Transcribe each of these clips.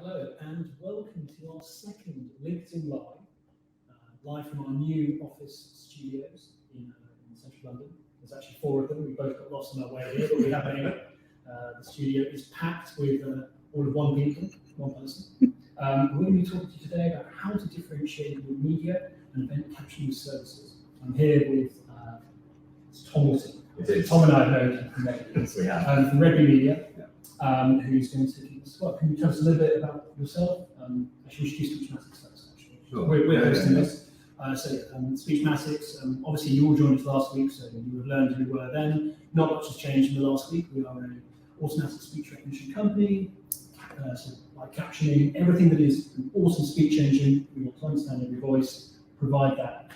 Hello and welcome to our second LinkedIn live from our new office studios in central London. There's actually 4 of them. We both got lost on our way here, but we have a the studio is packed with all of one person. We're going to be talking to you today about how to differentiate your media and event captioning services. I'm here with Tom Wilson. Tom and I have known from Red Bee Media, who's going to keep us. Well, can you tell us a little bit about yourself? Actually, we should do Speechmatics first. Actually, sure. We're hosting this. Speechmatics. Obviously, you all joined us last week, so you have learned who we were then. Not much has changed in the last week. We are an automatic speech recognition company, so like captioning, everything that is an awesome speech engine. We want to understand every voice, provide that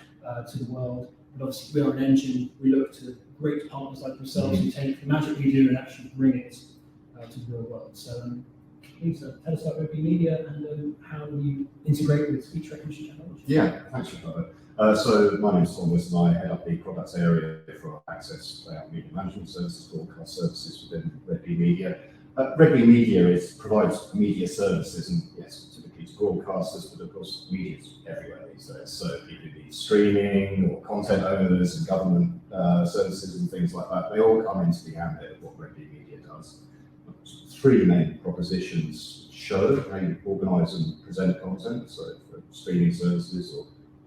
to the world. But obviously, we are an engine. We look to great partners like yourselves who take the magic we do and actually bring it to the real world. So please tell us about Red Bee Media and how you integrate with speech recognition technology. Yeah, thanks for that. So my name is Tom Wilson. I head up the products area for access media management services, broadcast services within Red Bee Media. Red Bee Media provides media services, and yes, typically to broadcasters, but of course media is everywhere these days. So people do streaming or content owners and government services and things like that. They all come into the ambit of what Red Bee Media does. 3 main propositions: show, how you organise and present content, so for streaming services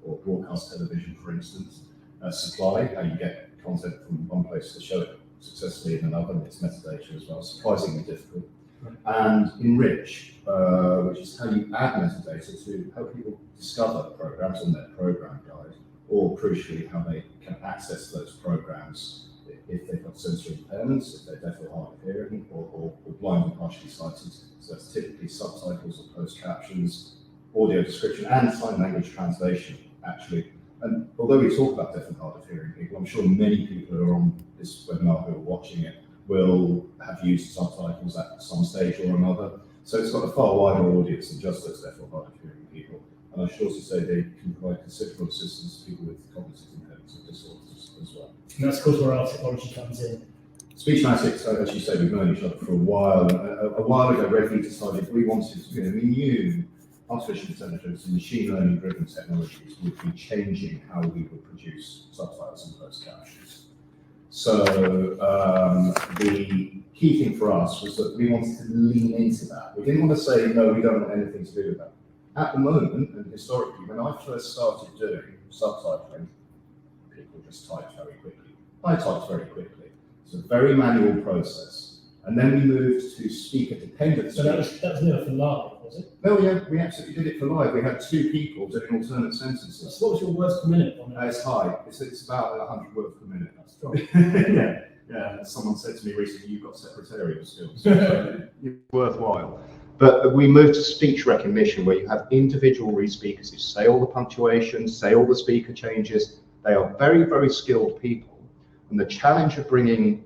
or broadcast television, for instance. Supply, how you get content from one place to show it successfully in another, and it's metadata as well, surprisingly difficult. And enrich, which is how you add metadata to help people discover programs on their program guide, or crucially, how they can access those programs if they've got sensory impairments, if they're deaf or hard of hearing, or blind and partially sighted. So that's typically subtitles or closed captions, audio description, and sign language translation, actually. And although we talk about deaf and hard of hearing people, I'm sure many people who are on this webinar who are watching it will have used subtitles at some stage or another. So it's got a far wider audience than just those deaf or hard of hearing people. And I should also say they can provide considerable assistance to people with cognitive impairments and disorders as well. And that's of course where our technology comes in. Speechmatics, as you say, we've known each other for a while. A while ago, Red Bee decided we knew artificial intelligence and machine learning driven technologies would be changing how we would produce subtitles and closed captions. So the key thing for us was that we wanted to lean into that. We didn't want to say, no, we don't want anything to do with that. At the moment, and historically, when I first started doing subtitling, people just typed very quickly. I typed very quickly. It's a very manual process. And then we moved to speaker-dependent. So that was never for live, was it? No, yeah, we absolutely did it for live. We had 2 people doing alternate sentences. So what was your words per minute on that? It's high. It's about 100 words per minute. That's strong. Yeah. Someone said to me recently, "You've got secretarial skills." It's worthwhile. But we moved to speech recognition, where you have individual re-speakers who say all the punctuation, say all the speaker changes. They are very, very skilled people. And the challenge of bringing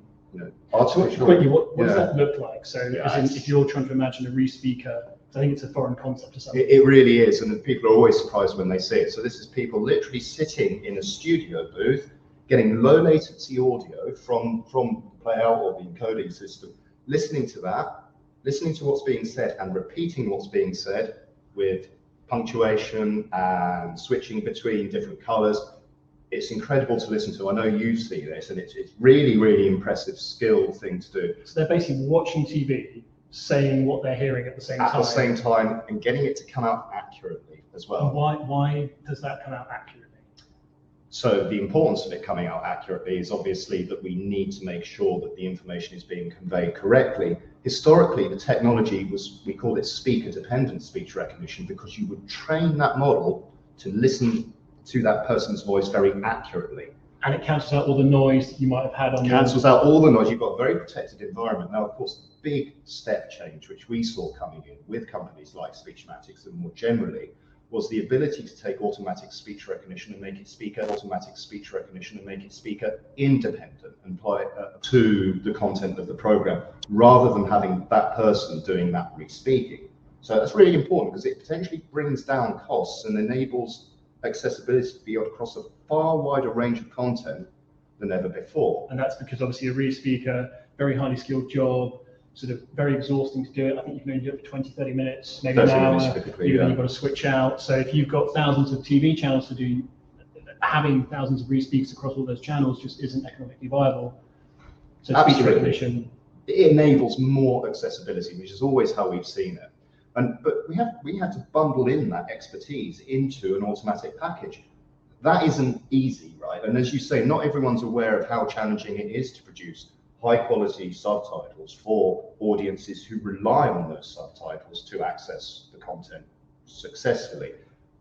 artificial... Quickly, what does that look like? So if you're trying to imagine a re-speaker, I think it's a foreign concept or something. It really is, and people are always surprised when they see it. So this is people literally sitting in a studio booth, getting low latency audio from the playout or the encoding system, listening to that, listening to what's being said and repeating what's being said with punctuation and switching between different colors. It's incredible to listen to. I know you see this, and it's really, really impressive, skilled thing to do. So they're basically watching TV, saying what they're hearing at the same time. At the same time, and getting it to come out accurately as well. And why does that come out accurately? So the importance of it coming out accurately is obviously that we need to make sure that the information is being conveyed correctly. Historically, the technology we called it speaker-dependent speech recognition, because you would train that model to listen to that person's voice very accurately. And it cancels out all the noise that you might have had on Cancels out all the noise. You've got a very protected environment. Now, of course, the big step change, which we saw coming in with companies like Speechmatics and more generally, was the ability to take automatic speech recognition and make it automatic speech recognition and make it speaker independent and apply it to the content of the program, rather than having that person doing that re-speaking. So that's really important, because it potentially brings down costs and enables accessibility to be across a far wider range of content than ever before. And that's because obviously a re-speaker, very highly skilled job, sort of very exhausting to do it. I think you can only do it for 20, 30 minutes, maybe 30 an hour. minutes typically, Even yeah. you've got to switch out. So if you've got thousands of TV channels to do, having thousands of re-speaks across all those channels just isn't economically viable. So speech Absolutely. recognition. It enables more accessibility, which is always how we've seen it. But we had to bundle in that expertise into an automatic package. That isn't easy, right? And as you say, not everyone's aware of how challenging it is to produce high quality subtitles for audiences who rely on those subtitles to access the content successfully.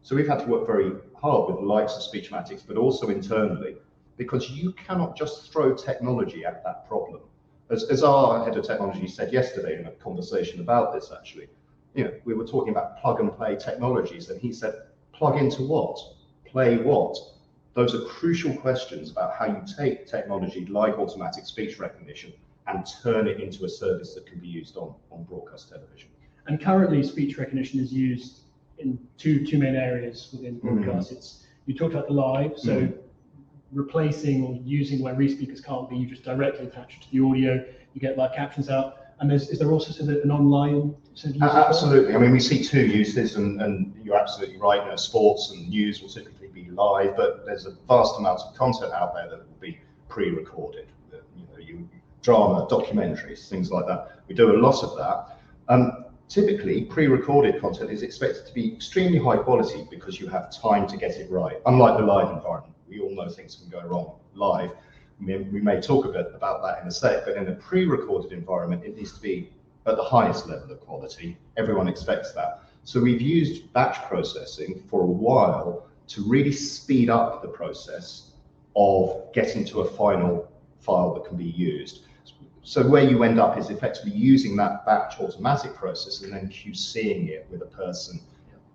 So we've had to work very hard with the likes of Speechmatics, but also internally, because you cannot just throw technology at that problem. As our head of technology said yesterday in a conversation about this, actually, we were talking about plug and play technologies, and he said, plug into what? Play what? Those are crucial questions about how you take technology like automatic speech recognition and turn it into a service that can be used on broadcast television. And currently, speech recognition is used in two main areas within broadcast. You talked about the live, so replacing or using where re-speakers can't be, you just directly attach it to the audio, you get live captions out. And is there also sort of an online sort of use? Absolutely. I mean, we see two uses, and you're absolutely right. Sports and news will typically be live, but there's a vast amount of content out there that will be pre-recorded. Drama, documentaries, things like that. We do a lot of that. Typically, pre-recorded content is expected to be extremely high quality because you have time to get it right. Unlike the live environment, we all know things can go wrong live. We may talk a bit about that in a sec, but in a pre-recorded environment, it needs to be at the highest level of quality. Everyone expects that. So we've used batch processing for a while to really speed up the process of getting to a final file that can be used. So where you end up is effectively using that batch automatic process and then QCing it with a person.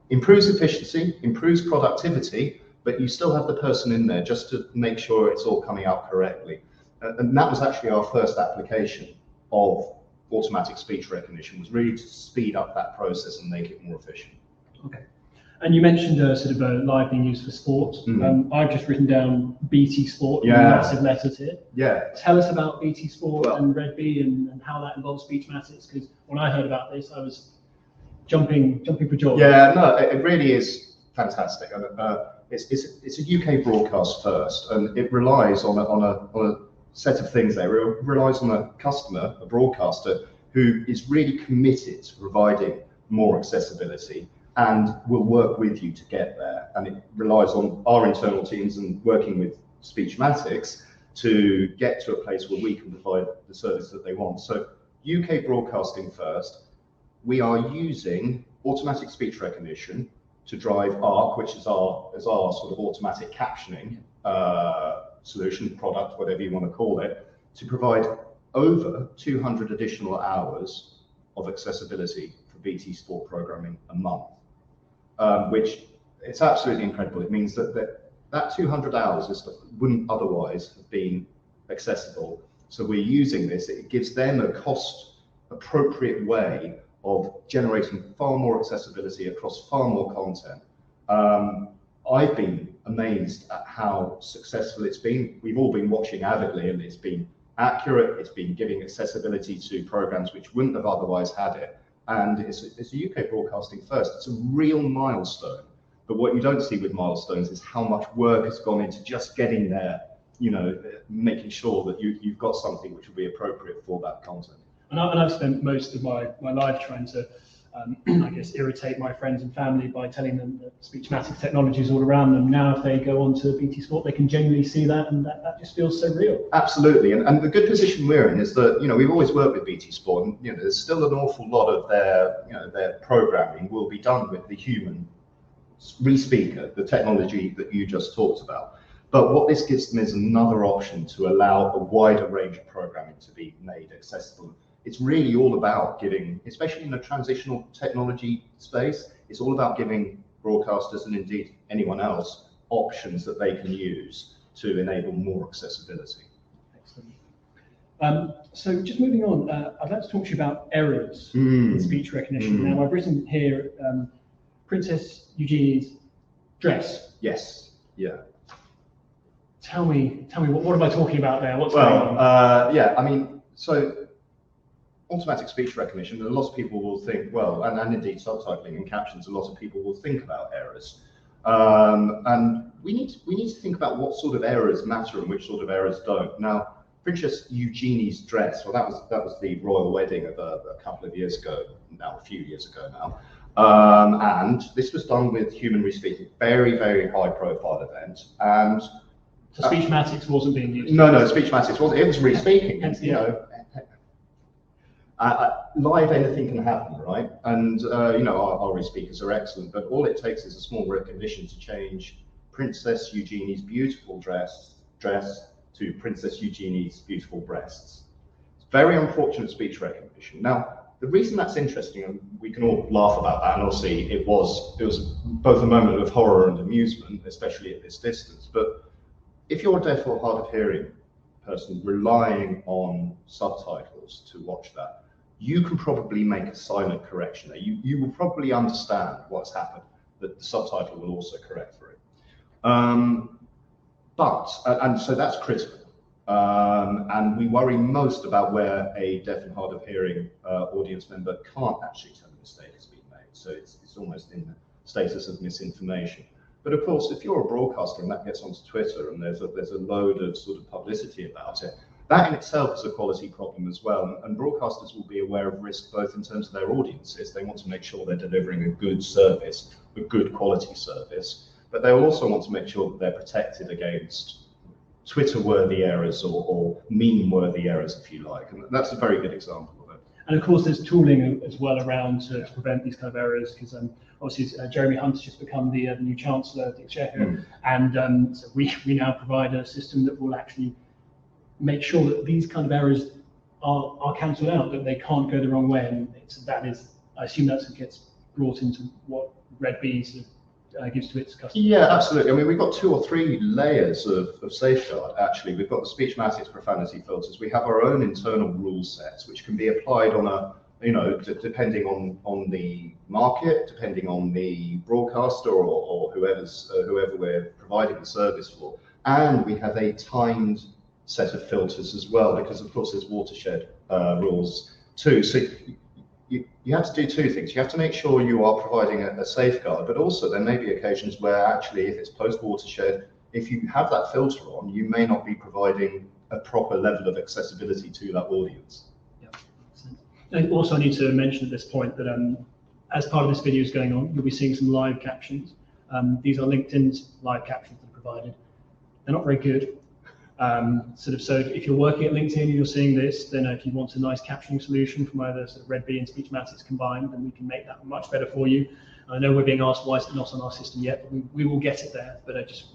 Improves efficiency, improves productivity, but you still have the person in there just to make sure it's all coming out correctly. And that was actually our first application of automatic speech recognition, was really to speed up that process and make it more efficient. Okay. And you mentioned sort of live being used for sport. I've just written down BT Sport in massive letters here. Yeah. Tell us about BT Sport and Red B and how that involves Speechmatics, because when I heard about this, I was jumping for joy. Yeah, no, it really is fantastic. It's a UK broadcast first, and it relies on a set of things there. It relies on a customer, a broadcaster, who is really committed to providing more accessibility and will work with you to get there. And it relies on our internal teams and working with Speechmatics to get to a place where we can provide the service that they want. So UK broadcasting first, we are using automatic speech recognition to drive ARC, which is our sort of automatic captioning solution, product, whatever you want to call it, to provide over 200 additional hours of accessibility for BT Sport programming a month, which it's absolutely incredible. It means that 200 hours is stuff that wouldn't otherwise have been accessible. So we're using this. It gives them a cost-appropriate way of generating far more accessibility across far more content. I've been amazed at how successful it's been. We've all been watching avidly, and it's been accurate. It's been giving accessibility to programs which wouldn't have otherwise had it. And it's a UK broadcasting first. It's a real milestone. But what you don't see with milestones is how much work has gone into just getting there, making sure that you've got something which will be appropriate for that content. And I've spent most of my life trying to, I guess, irritate my friends and family by telling them that Speechmatics technology is all around them. Now, if they go onto BT Sport, they can genuinely see that, and that just feels so real. Absolutely, and the good position we're in is that we've always worked with BT Sport, and there's still an awful lot of their programming will be done with the human re-speaker, the technology that you just talked about. But what this gives them is another option to allow a wider range of programming to be made accessible. It's really all about giving, especially in the transitional technology space, it's all about giving broadcasters and indeed anyone else options that they can use to enable more accessibility. Excellent. So just moving on, I'd like to talk to you about errors in speech recognition. Now, I've written here Princess Eugenie's dress. Yes. Yeah. Tell me, what am I talking about there? What's going on? Yeah, I mean, so automatic speech recognition, a lot of people will think, well, and indeed subtitling and captions, a lot of people will think about errors. And we need to think about what sort of errors matter and which sort of errors don't. Now, Princess Eugenie's dress, well, that was the royal wedding of a couple of years ago, now a few years ago now. And this was done with, humanly speaking, very, very high profile event. And so Speechmatics wasn't being used? No, Speechmatics wasn't. It was re-speaking, you know. Live, anything can happen, right? And you know, our re-speakers are excellent, but all it takes is a small recognition to change Princess Eugenie's beautiful dress to Princess Eugenie's beautiful breasts. It's very unfortunate speech recognition. Now, the reason that's interesting, and we can all laugh about that, and obviously it was both a moment of horror and amusement, especially at this distance. But if you're a deaf or hard of hearing person relying on subtitles to watch that, you can probably make a silent correction there. You will probably understand what's happened, that the subtitle will also correct for it. And so that's critical. And we worry most about where a deaf and hard of hearing audience member can't actually tell a mistake has been made. So it's almost in the status of misinformation. But of course, if you're a broadcaster and that gets onto Twitter and there's a load of sort of publicity about it, that in itself is a quality problem as well. And broadcasters will be aware of risk both in terms of their audiences. They want to make sure they're delivering a good service, a good quality service, but they'll also want to make sure that they're protected against Twitter-worthy errors or meme-worthy errors, if you like. And that's a very good example of it. And of course, there's tooling as well around to prevent these kind of errors, because obviously Jeremy Hunt has just become the new Chancellor of the Exchequer, and so we now provide a system that will actually make sure that these kind of errors are cancelled out, that they can't go the wrong way. And I assume that gets brought into what Red B sort of gives to its customers. Yeah, absolutely. I mean, we've got 2 or 3 layers of safeguard, actually. We've got the Speechmatics profanity filters. We have our own internal rule sets, which can be applied on a, you know, depending on the market, depending on the broadcaster or whoever we're providing the service for. And we have a timed set of filters as well, because of course there's watershed rules too. So you have to do 2 things. You have to make sure you are providing a safeguard, but also there may be occasions where actually, if it's post-watershed, if you have that filter on, you may not be providing a proper level of accessibility to that audience. Yeah. And also I need to mention at this point that as part of this video is going on, you'll be seeing some live captions. These are LinkedIn's live captions that are provided. They're not very good. So if you're working at LinkedIn and you're seeing this, then if you want a nice captioning solution from either sort of Red B and Speechmatics combined, then we can make that much better for you. I know we're being asked why is it not on our system yet, but we will get it there. But I just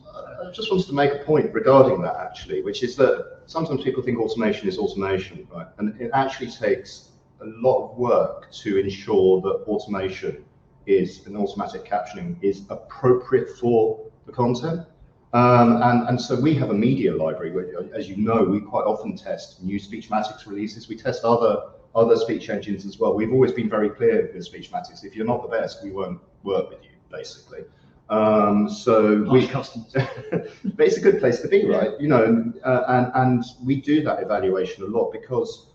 wanted to make a point regarding that, actually, which is that sometimes people think automation is automation, right? And it actually takes a lot of work to ensure that automation and automatic captioning is appropriate for the content. And so we have a media library where, as you know, we quite often test new Speechmatics releases. We test other speech engines as well. We've always been very clear with Speechmatics: if you're not the best, we won't work with you, basically. Customers. But it's a good place to be, right? You know, and we do that evaluation a lot because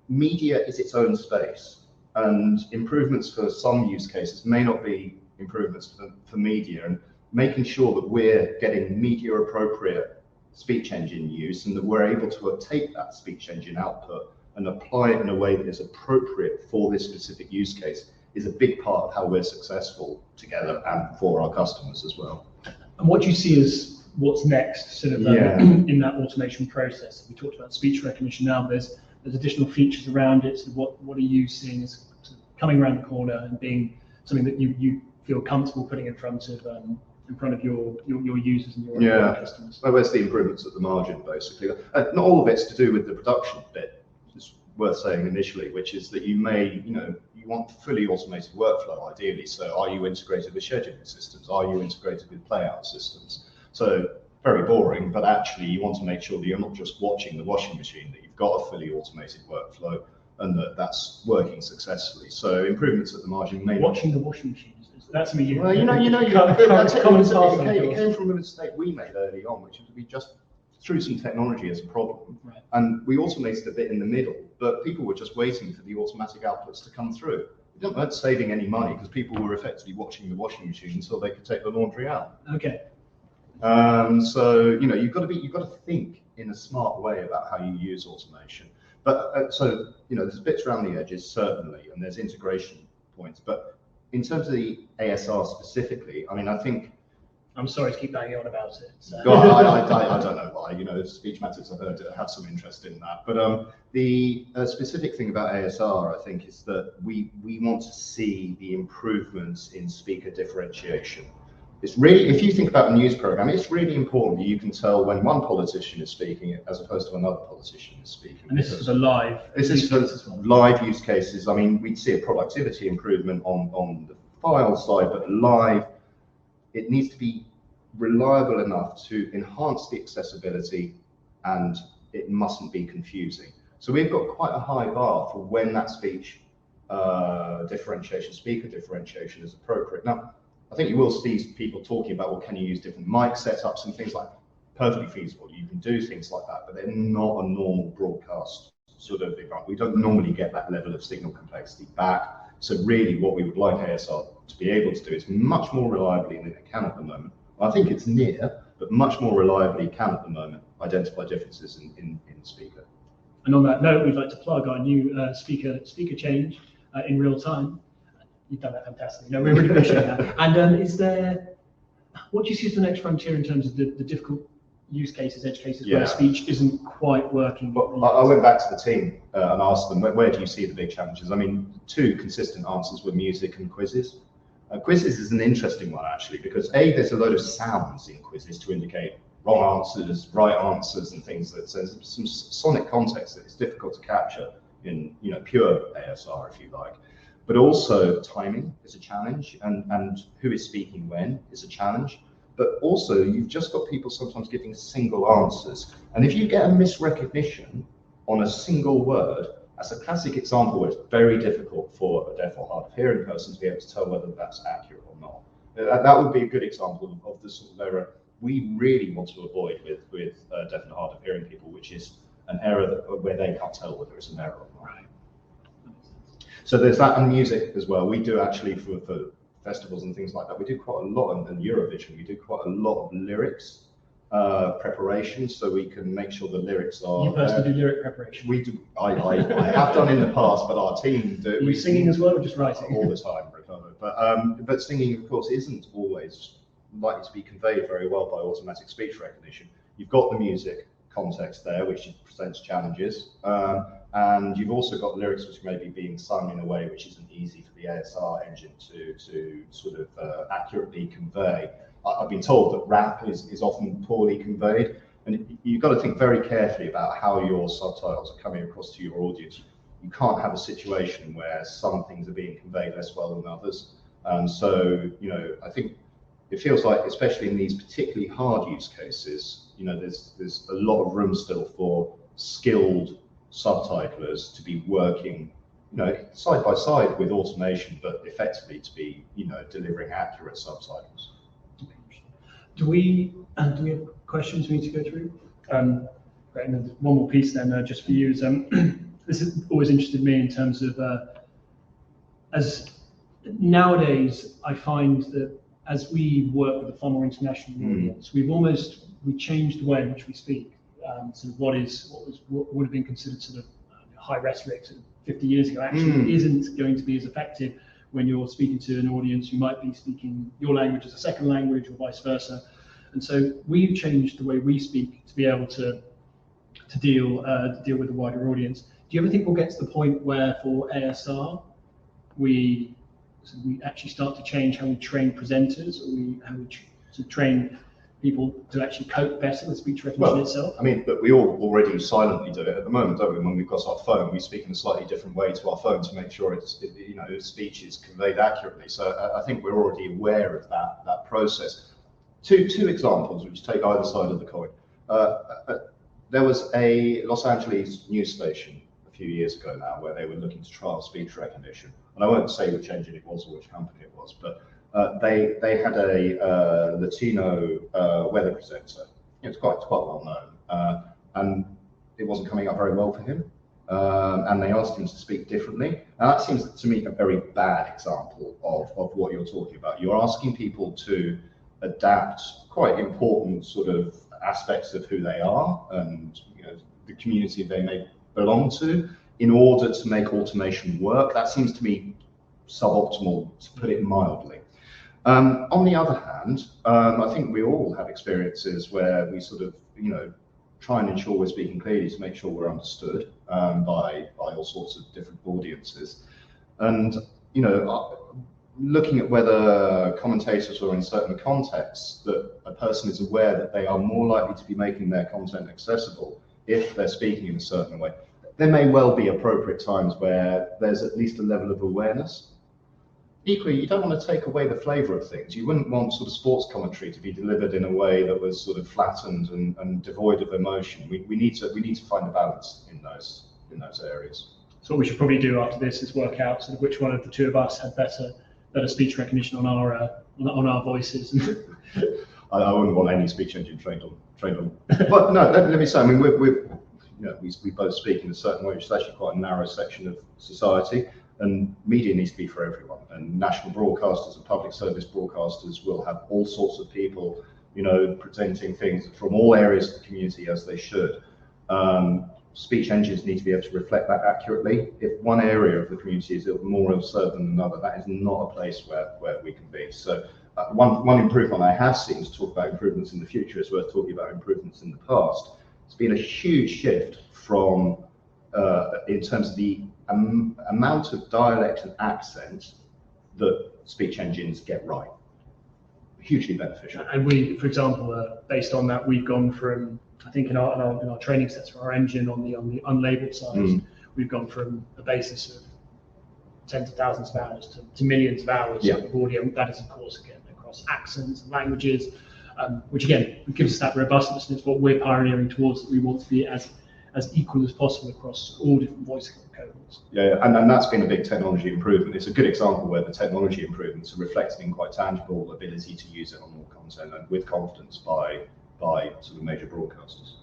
media is its own space, and improvements for some use cases may not be improvements for media. And making sure that we're getting media appropriate speech engine use and that we're able to take that speech engine output and apply it in a way that is appropriate for this specific use case is a big part of how we're successful together and for our customers as well. And what do you see as what's next sort of in that automation process? We talked about speech recognition now, but there's additional features around it. So what are you seeing as sort of coming around the corner and being something that you feel comfortable putting in front of your users and your customers? Well, where's the improvements at the margin, basically? Not all of it's to do with the production bit, it's worth saying initially, which is that you want fully automated workflow ideally. So are you integrated with scheduling systems? Are you integrated with playout systems? So very boring, but actually you want to make sure that you're not just watching the washing machine, that you've got a fully automated workflow and that's working successfully. So improvements at the margin may watching the washing machine. That's me. Well, it came from a mistake we made early on, which is we just through some technology as a problem. Right. And we automated a bit in the middle, but people were just waiting for the automatic outputs to come through. We weren't saving any money because people were effectively watching the washing machine until they could take the laundry out. Okay. So you've got to think in a smart way about how you use automation. But so there's bits around the edges certainly, and there's integration points. But in terms of the ASR specifically, I mean, I think. I'm sorry to keep banging on about it. So. Well, I don't know why. Speechmatics, I've heard, have some interest in that. But the specific thing about ASR, I think, is that we want to see the improvements in speaker differentiation. It's really, if you think about a news program, it's really important that you can tell when one politician is speaking as opposed to another politician is speaking. And this is for live. This is for live use cases. I mean, we'd see a productivity improvement on the file side, but live, it needs to be reliable enough to enhance the accessibility, and it mustn't be confusing. So we've got quite a high bar for when that speech differentiation, speaker differentiation is appropriate. Now, I think you will see people talking about, well, can you use different mic setups and things like that? Perfectly feasible. You can do things like that, but they're not a normal broadcast sort of environment. We don't normally get that level of signal complexity back. So really what we would like ASR to be able to do is much more reliably than it can at the moment. I think it's near, but much more reliably can at the moment identify differences in speaker. And on that note, we'd like to plug our new speaker change in real time. You've done that fantastically. No, we really appreciate that. And what do you see as the next frontier in terms of the difficult use cases, edge cases, where speech isn't quite working? Well, I went back to the team and asked them, where do you see the big challenges? I mean, two consistent answers were music and quizzes. Quizzes is an interesting one, actually, because there's a load of sounds in quizzes to indicate wrong answers, right answers, and things that there's some sonic context that it's difficult to capture in pure ASR, if you like. But also timing is a challenge, and who is speaking when is a challenge. But also you've just got people sometimes giving single answers. And if you get a misrecognition on a single word, that's a classic example where it's very difficult for a deaf or hard of hearing person to be able to tell whether that's accurate or not. That would be a good example of the sort of error we really want to avoid with deaf and hard of hearing people, which is an error where they can't tell whether it's an error or not. Right. So there's that, and music as well. We do actually for festivals and things like that. We do quite a lot, and Eurovision. We do quite a lot of lyrics preparation, so we can make sure the lyrics are. You personally do lyric preparation? We do. I have done in the past, but our team do. Are you singing as well, or just writing? All the time, Ricardo. But singing, of course, isn't always likely to be conveyed very well by automatic speech recognition. You've got the music context there, which presents challenges. And you've also got lyrics which may be being sung in a way which isn't easy for the ASR engine to sort of accurately convey. I've been told that rap is often poorly conveyed, and you've got to think very carefully about how your subtitles are coming across to your audience. You can't have a situation where some things are being conveyed less well than others. So, I think it feels like, especially in these particularly hard use cases, there's a lot of room still for skilled subtitlers to be working, side by side with automation, but effectively to be, delivering accurate subtitles. Do we have questions we need to go through? Great, and then one more piece then, just for you is this has always interested me in terms of as nowadays I find that as we work with a far more international audience, we changed the way in which we speak. Sort of what would have been considered sort of high rhetoric sort of 50 years ago actually isn't going to be as effective when you're speaking to an audience who might be speaking your language as a second language or vice versa. And so we've changed the way we speak to be able to deal with a wider audience. Do you ever think we'll get to the point where for ASR we actually start to change how we train presenters, or how we train people to actually cope better with speech recognition itself? I mean, but we all already silently do it at the moment, don't we? When we've got our phone, we speak in a slightly different way to our phone to make sure speech is conveyed accurately. So I think we're already aware of that process. Two examples which take either side of the coin. There was a Los Angeles news station a few years ago now where they were looking to trial speech recognition. And I won't say which engine it was or which company it was, but they had a Latino weather presenter. It's quite well known, and it wasn't coming up very well for him. And they asked him to speak differently. And that seems to me a very bad example of what you're talking about. You're asking people to adapt quite important sort of aspects of who they are and the community they may belong to in order to make automation work. That seems to me suboptimal, to put it mildly. On the other hand, I think we all have experiences where we sort of, try and ensure we're speaking clearly to make sure we're understood by all sorts of different audiences. And, looking at whether commentators or in certain contexts that a person is aware that they are more likely to be making their content accessible if they're speaking in a certain way. There may well be appropriate times where there's at least a level of awareness. Equally, you don't want to take away the flavour of things. You wouldn't want sort of sports commentary to be delivered in a way that was sort of flattened and devoid of emotion. We need to find a balance in those areas. So what we should probably do after this is work out sort of which one of the two of us had better speech recognition on our voices. I wouldn't want any speech engine trained on. But no, let me say, I mean, we both speak in a certain way, which is actually quite a narrow section of society. And media needs to be for everyone. And national broadcasters and public service broadcasters will have all sorts of people, presenting things from all areas of the community as they should. Speech engines need to be able to reflect that accurately. If one area of the community is more absurd than another, that is not a place where we can be. So one improvement I have seen, to talk about improvements in the future, is worth talking about improvements in the past. It's been a huge shift from, in terms of the amount of dialect and accent that speech engines get right. Hugely beneficial. And we, for example, based on that, we've gone from, I think in our training sets for our engine on the unlabeled side, we've gone from a basis of tens of thousands of hours to millions of hours of audio. That is, of course, again, across accents and languages, which again gives us that robustness. And it's what we're pioneering towards, that we want to be as equal as possible across all different voice cohorts. Yeah, and that's been a big technology improvement. It's a good example where the technology improvements are reflected in quite tangible ability to use it on more content and with confidence by sort of major broadcasters.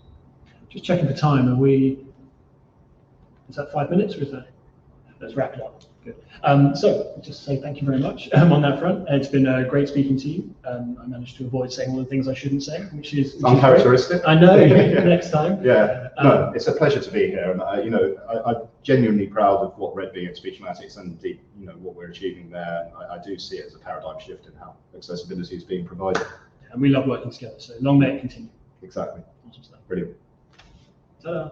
Just checking for time, is that 5 minutes or is that? Let's wrap it up. Good. So just say thank you very much on that front. It's been great speaking to you. I managed to avoid saying all the things I shouldn't say, which is uncharacteristic. I know. Next time. Yeah. No, it's a pleasure to be here, and I'm genuinely proud of what Red being at Speechmatics and indeed, what we're achieving there. I do see it as a paradigm shift in how accessibility is being provided. And we love working together. So long may it continue. Exactly. Awesome stuff. Brilliant. Ta-da.